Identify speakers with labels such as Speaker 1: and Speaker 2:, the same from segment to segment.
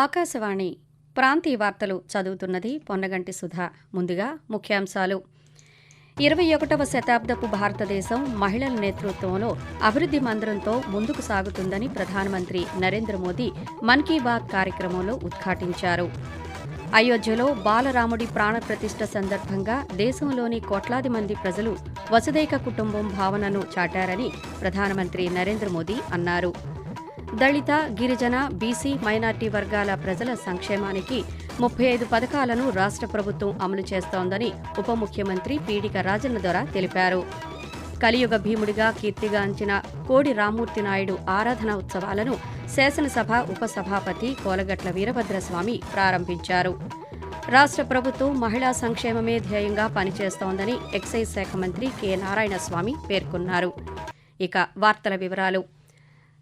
Speaker 1: ఆకాశవాణి ప్రాంతీయ వార్తలు చదువుతున్నది పొన్నగంటి సుధా. ముందుగా ముఖ్యాంశాలు. 21వ శతాబ్దపు భారతదేశం మహిళల నేతృత్వంలో అభివృద్ధి మంత్రంతో ముందుకు సాగుతుందని ప్రధానమంత్రి నరేంద్ర మోదీ మన్ కీ బాత్ కార్యక్రమంలో ఉద్ఘాటించారు. అయోధ్యలో బాలరాముడి ప్రాణప్రతిష్ఠ సందర్భంగా దేశంలోని కోట్లాది మంది ప్రజలు వసుదైక కుటుంబం భావనను చాటారని ప్రధానమంత్రి నరేంద్ర మోదీ అన్నారు. దళిత, గిరిజన, బీసీ, మైనార్టీ వర్గాల ప్రజల సంక్షేమానికి 35 పథకాలను రాష్ట్ర ప్రభుత్వం అమలు చేస్తోందని ఉప ముఖ్యమంత్రి పీడిక రాజన్న దొర తెలిపారు. కలియుగ భీముడిగా కీర్తిగాంచిన కోడి రామ్మూర్తి నాయుడు ఆరాధనా ఉత్సవాలను శాసనసభ ఉపసభాపతి కోలగట్ల వీరభద్రస్వామి ప్రారంభించారు. రాష్ట్ర ప్రభుత్వం మహిళా సంక్షేమమే ధ్యేయంగా పనిచేస్తోందని ఎక్సైజ్ శాఖ మంత్రి కె నారాయణస్వామి పేర్కొన్నారు. ఇక వార్తల వివరాలు.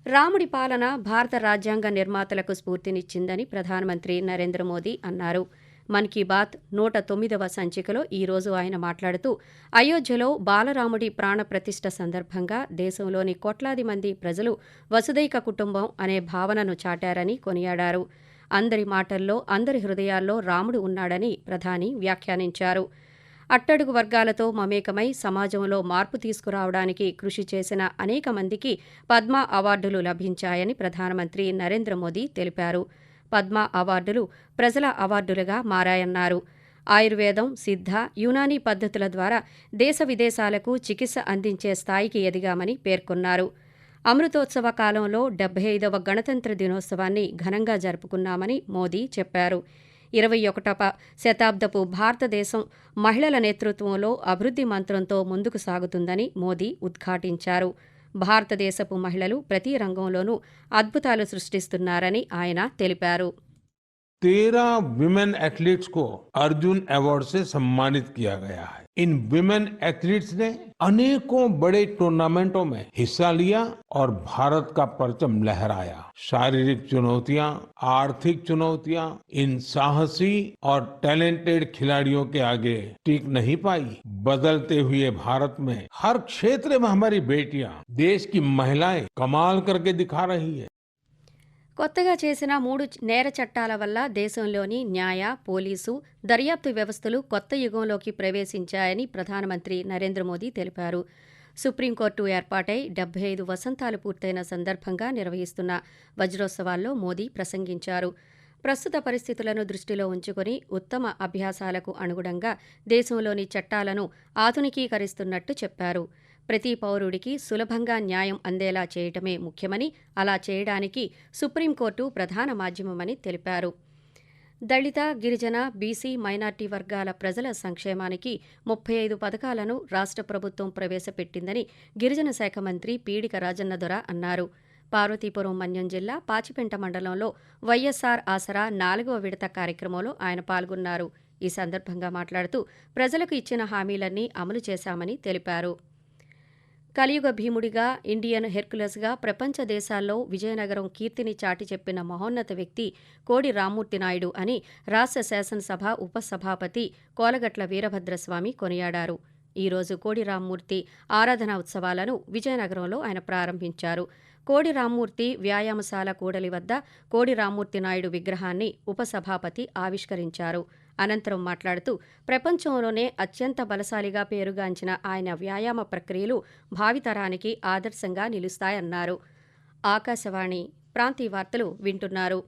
Speaker 1: రాముడి పాలన భారత రాజ్యాంగ నిర్మాతలకు స్ఫూర్తినిచ్చిందని ప్రధానమంత్రి నరేంద్ర మోదీ అన్నారు. మన్ కీ బాత్ 109వ సంచికలో ఈ రోజు ఆయన మాట్లాడుతూ అయోధ్యలో బాలరాముడి ప్రాణప్రతిష్ఠ సందర్భంగా దేశంలోని కోట్లాది మంది ప్రజలు వసుదైక కుటుంబం అనే భావనను చాటారని కొనియాడారు. అందరి మాటల్లో, అందరి హృదయాల్లో రాముడు ఉన్నాడని ప్రధాని వ్యాఖ్యానించారు. అట్టడుగు వర్గాలతో మమేకమై సమాజంలో మార్పు తీసుకురావడానికి కృషి చేసిన అనేక మందికి పద్మ అవార్డులు లభించాయని ప్రధానమంత్రి నరేంద్ర మోదీ తెలిపారు. పద్మ అవార్డులు ప్రజల అవార్డులుగా మారాయన్నారు. ఆయుర్వేదం, సిద్ధ, యునానీ పద్ధతుల ద్వారా దేశ విదేశాలకు చికిత్స అందించే స్థాయికి ఎదిగామని పేర్కొన్నారు. అమృతోత్సవ కాలంలో 75వ గణతంత్ర దినోత్సవాన్ని ఘనంగా జరుపుకున్నామని మోదీ చెప్పారు. 21వ శతాబ్దపు భారతదేశం మహిళల నేతృత్వంలో అభివృద్ధి మంత్రంతో ముందుకు సాగుతుందని మోదీ ఉద్ఘాటించారు. భారతదేశపు మహిళలు ప్రతి రంగంలోనూ అద్భుతాలు సృష్టిస్తున్నారని ఆయన తెలిపారు.
Speaker 2: 13 विमेन एथलीट्स को अर्जुन अवार्ड से सम्मानित किया गया है। इन विमेन एथलीट्स ने अनेकों बड़े टूर्नामेंटों में हिस्सा लिया और भारत का परचम लहराया। शारीरिक चुनौतियां, आर्थिक चुनौतियां इन साहसी और टैलेंटेड खिलाड़ियों के आगे टिक नहीं पाई। बदलते हुए भारत में हर क्षेत्र में हमारी बेटियां, देश की महिलाएं कमाल करके दिखा रही है.
Speaker 1: కొత్తగా చేసిన 3 నేర చట్టాల వల్ల దేశంలోని న్యాయ, పోలీసు, దర్యాప్తు వ్యవస్థలు కొత్త యుగంలోకి ప్రవేశించాయని ప్రధానమంత్రి నరేంద్ర మోదీ తెలిపారు. సుప్రీంకోర్టు ఏర్పాటై 75 వసంతాలు పూర్తయిన సందర్భంగా నిర్వహిస్తున్న వజ్రోత్సవాల్లో మోదీ ప్రసంగించారు. ప్రస్తుత పరిస్థితులను దృష్టిలో ఉంచుకుని ఉత్తమ అభ్యాసాలకు అనుగుణంగా దేశంలోని చట్టాలను ఆధునికీకరిస్తున్నట్టు చెప్పారు. ప్రతి పౌరుడికి సులభంగా న్యాయం అందేలా చేయటమే ముఖ్యమని, అలా చేయడానికి సుప్రీంకోర్టు ప్రధాన మాధ్యమమని తెలిపారు. దళిత, గిరిజన, బీసీ, మైనార్టీ వర్గాల ప్రజల సంక్షేమానికి 35 పథకాలను రాష్ట్ర ప్రభుత్వం ప్రవేశపెట్టిందని గిరిజన శాఖ మంత్రి పీడిక రాజన్న దొర అన్నారు. పార్వతీపురం మన్యం జిల్లా పాచిపెంట మండలంలో వైఎస్ఆర్ ఆసరా 4వ విడత కార్యక్రమంలో ఆయన పాల్గొన్నారు. ఈ సందర్భంగా మాట్లాడుతూ ప్రజలకు ఇచ్చిన హామీలన్నీ అమలు చేశామని తెలిపారు. కలియుగ భీముడిగా, ఇండియన్ హెర్కులస్గా ప్రపంచ దేశాల్లో విజయనగరం కీర్తిని చాటి చెప్పిన మహోన్నత వ్యక్తి కోడి రామ్మూర్తి నాయుడు అని రాష్ట్ర శాసనసభ ఉపసభాపతి కోలగట్ల వీరభద్రస్వామి కొనియాడారు. ఈ రోజు కోడి రామ్మూర్తి ఆరాధనా ఉత్సవాలను విజయనగరంలో ఆయన ప్రారంభించారు. కోడి రామ్మూర్తి వ్యాయామశాల కూడలి వద్ద కోడి రామ్మూర్తి నాయుడు విగ్రహాన్ని ఉపసభాపతి ఆవిష్కరించారు. అనంతరం మాట్లాడుతూ ప్రపంచంలోనే అత్యంత బలశాలిగా పేరుగాంచిన ఆయన వ్యాయామ ప్రక్రియలు భావితరానికి ఆదర్శంగా నిలుస్తాయన్నారు. ఆకాశవాణి ప్రాంతీయ వార్తలు వింటున్నారు.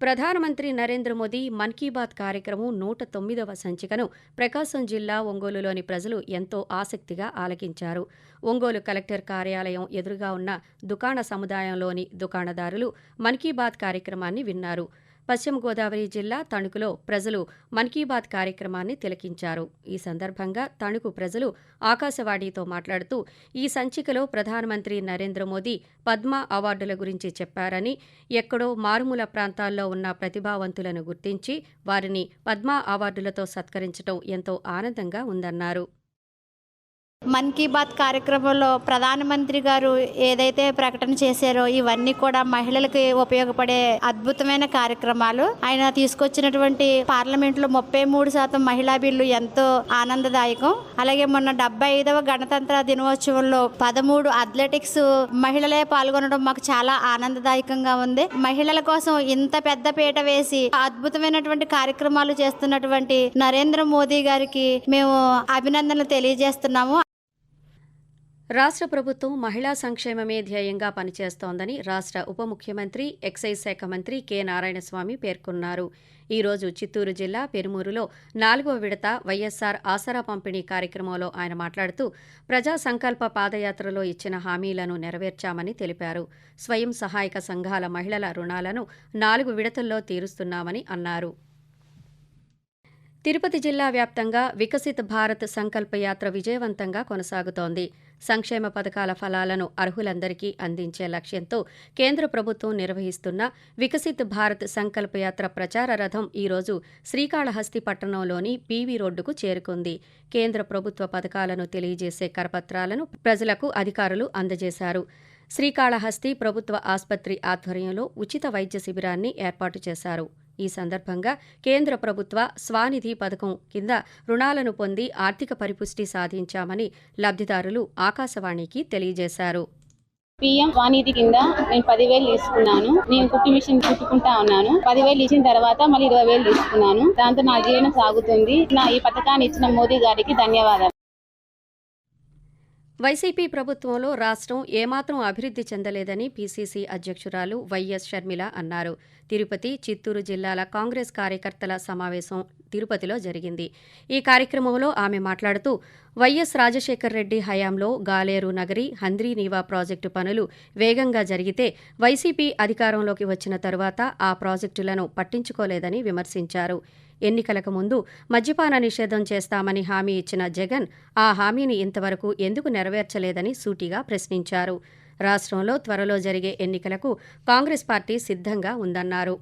Speaker 1: ప్రధానమంత్రి నరేంద్ర మోదీ మన్ కీ బాత్ కార్యక్రమం 109వ సంచికను ప్రకాశం జిల్లా ఒంగోలులోని ప్రజలు ఎంతో ఆసక్తిగా ఆలకించారు. ఒంగోలు కలెక్టర్ కార్యాలయం ఎదురుగా ఉన్న దుకాణ సముదాయంలోని దుకాణదారులు మన్ కీ బాత్ కార్యక్రమాన్ని విన్నారు. పశ్చిమ గోదావరి జిల్లా తణుకులో ప్రజలు మన్ కీ బాత్ కార్యక్రమాన్ని తిలకించారు. ఈ సందర్భంగా తణుకు ప్రజలు ఆకాశవాణితో మాట్లాడుతూ ఈ సంచికలో ప్రధానమంత్రి నరేంద్ర మోదీ పద్మ అవార్డుల గురించి చెప్పారని, ఎక్కడో మారుమూల ప్రాంతాల్లో ఉన్న ప్రతిభావంతులను గుర్తించి వారిని పద్మ అవార్డులతో సత్కరించడం ఎంతో ఆనందంగా ఉందన్నారు.
Speaker 3: మన్ కీ బాత్ కార్యక్రమంలో ప్రధానమంత్రి గారు ఏదైతే ప్రకటన చేశారో ఇవన్నీ కూడా మహిళలకి ఉపయోగపడే అద్భుతమైన కార్యక్రమాలు. ఆయన తీసుకొచ్చినటువంటి పార్లమెంట్ లో 33% మహిళా బిల్లు ఎంతో ఆనందదాయకం. అలాగే మొన్న 75వ గణతంత్ర దినోత్సవంలో 13 అథ్లెటిక్స్ మహిళలే పాల్గొనడం మాకు చాలా ఆనందదాయకంగా ఉంది. మహిళల కోసం ఇంత పెద్ద పీట వేసి అద్భుతమైనటువంటి కార్యక్రమాలు చేస్తున్నటువంటి నరేంద్ర మోదీ గారికి మేము అభినందనలు తెలియజేస్తున్నాము.
Speaker 1: రాష్ట్ర ప్రభుత్వం మహిళా సంక్షేమమే ధ్యేయంగా పనిచేస్తోందని రాష్ట్ర ఉప ముఖ్యమంత్రి, ఎక్సైజ్ శాఖ మంత్రి కె నారాయణస్వామి పేర్కొన్నారు. ఈ రోజు చిత్తూరు జిల్లా పెరుమూరులో 4వ విడత వైఎస్సార్ ఆసరా పంపిణీ కార్యక్రమంలో ఆయన మాట్లాడుతూ ప్రజా సంకల్ప పాదయాత్రలో ఇచ్చిన హామీలను నెరవేర్చామని తెలిపారు. స్వయం సహాయక సంఘాల మహిళల రుణాలను 4 విడతల్లో తీరుస్తున్నామని అన్నారు. తిరుపతి జిల్లా వ్యాప్తంగా వికసిత్ భారత్ సంకల్ప యాత్ర విజయవంతంగా కొనసాగుతోంది. సంక్షేమ పథకాల ఫలాలను అర్హులందరికీ అందించే లక్ష్యంతో కేంద్ర ప్రభుత్వం నిర్వహిస్తున్న వికసిత్ భారత్ సంకల్ప యాత్ర ప్రచార రథం ఈరోజు శ్రీకాళహస్తి పట్టణంలోని పీవీ రోడ్డుకు చేరుకుంది. కేంద్ర ప్రభుత్వ పథకాలను తెలియజేసే కరపత్రాలను ప్రజలకు అధికారులు అందజేశారు. శ్రీకాళహస్తి ప్రభుత్వ ఆసుపత్రి ఆధ్వర్యంలో ఉచిత వైద్య శిబిరాన్ని ఏర్పాటు చేశారు. ఈ సందర్భంగా కేంద్ర ప్రభుత్వ స్వానిధి పథకం కింద రుణాలను పొంది ఆర్థిక పరిపుష్టి సాధించామని లబ్ధిదారులు ఆకాశవాణికి తెలియజేశారు.
Speaker 4: PM స్వానిధి కింద నేను 10,000 తీసుకున్నాను. నేను కుట్టు మిషన్ కుట్టుకుంటా ఉన్నాను. 10,000 ఇచ్చిన తర్వాత మళ్ళీ 20,000 తీసుకున్నాను. దాంతో నా జీవనం సాగుతుంది. ఈ పథకాన్ని ఇచ్చిన మోదీ గారికి ధన్యవాదాలు.
Speaker 1: వైసీపీ ప్రభుత్వంలో రాష్ట్రం ఏమాత్రం అభివృద్ధి చెందలేదని పీసీసీ అధ్యక్షురాలు వైఎస్ షర్మిల అన్నారు. తిరుపతి, చిత్తూరు జిల్లాల కాంగ్రెస్ కార్యకర్తల సమావేశం తిరుపతిలో జరిగింది. ఈ కార్యక్రమంలో ఆమె మాట్లాడుతూ వైఎస్ రాజశేఖర్ రెడ్డి హయాంలో గాలేరు నగరి, హంద్రీనీవా ప్రాజెక్టు పనులు వేగంగా జరిగితే వైసీపీ అధికారంలోకి వచ్చిన తరువాత ఆ ప్రాజెక్టులను పట్టించుకోలేదని విమర్శించారు. ఎన్నికలకు ముందు మద్యపాన నిషేధం చేస్తామని హామీ ఇచ్చిన జగన్ ఆ హామీని ఇంతవరకు ఎందుకు నెరవేర్చలేదని సూటిగా ప్రశ్నించారు. రాష్ట్రంలో త్వరలో జరిగే ఎన్నికలకు కాంగ్రెస్ పార్టీ సిద్ధంగా ఉందన్నారు.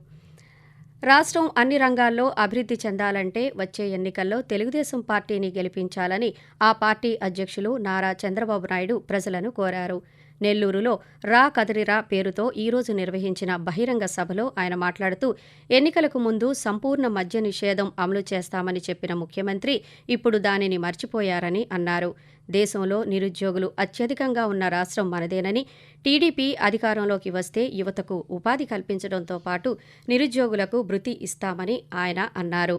Speaker 1: రాష్ట్రం అన్ని రంగాల్లో అభివృద్ధి చెందాలంటే వచ్చే ఎన్నికల్లో తెలుగుదేశం పార్టీని గెలిపించాలని ఆ పార్టీ అధ్యక్షులు నారా చంద్రబాబు నాయుడు ప్రజలను కోరారు. నెల్లూరులో రా కదిరిరా పేరుతో ఈరోజు నిర్వహించిన బహిరంగ సభలో ఆయన మాట్లాడుతూ ఎన్నికలకు ముందు సంపూర్ణ మద్య నిషేధం అమలు చేస్తామని చెప్పిన ముఖ్యమంత్రి ఇప్పుడు దానిని మర్చిపోయారని అన్నారు. దేశంలో నిరుద్యోగులు అత్యధికంగా ఉన్న రాష్ట్రం మనదేనని, టీడీపీ అధికారంలోకి వస్తే యువతకు ఉపాధి కల్పించడంతో పాటు నిరుద్యోగులకు భృతి ఇస్తామని ఆయన అన్నారు.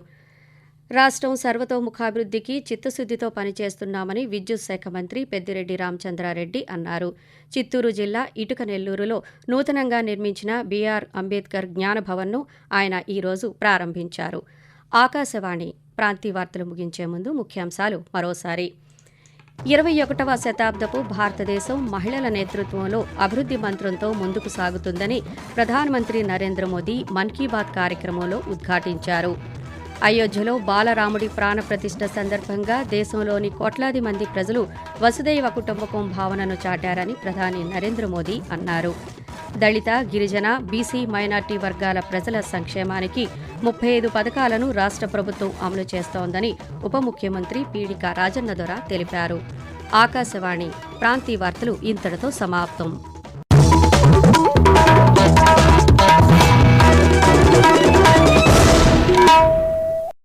Speaker 1: రాష్ట్రం సర్వతోముఖాభివృద్ధికి చిత్తశుద్ధితో పనిచేస్తున్నామని విద్యుత్ శాఖ మంత్రి పెద్దిరెడ్డి రామచంద్రారెడ్డి అన్నారు. చిత్తూరు జిల్లా ఇటుక నెల్లూరులో నూతనంగా నిర్మించిన బీఆర్ అంబేద్కర్ జ్ఞాన భవన్ను ఆయన ఈరోజు ప్రారంభించారు. ఆకాశవాణి ప్రాంతీయ వార్తలు ముగించే ముందు ముఖ్యాంశాలు మరోసారి. 21వ శతాబ్దపు భారతదేశం మహిళల నేతృత్వంలో అభివృద్ధి మంత్రంతో ముందుకు సాగుతుందని ప్రధానమంత్రి నరేంద్ర మోదీ మన్ కీ బాత్ కార్యక్రమంలో ఉద్ఘాటించారు. అయోధ్యలో బాలరాముడి ప్రాణప్రతిష్ఠ సందర్భంగా దేశంలోని కోట్లాది మంది ప్రజలు వసుదైవ కుటుంబకం భావనను చాటారని ప్రధాని నరేంద్ర మోదీ అన్నారు. దళిత, గిరిజన, బీసీ, మైనార్టీ వర్గాల ప్రజల సంక్షేమానికి 35 పథకాలను రాష్ట్ర ప్రభుత్వం అమలు చేస్తోందని ఉప ముఖ్యమంత్రి పీడిక రాజన్నదొర తెలిపారు. ఆకాశవాణి ప్రాంతీయ వార్తలు ఇంతటితో సమాప్తం.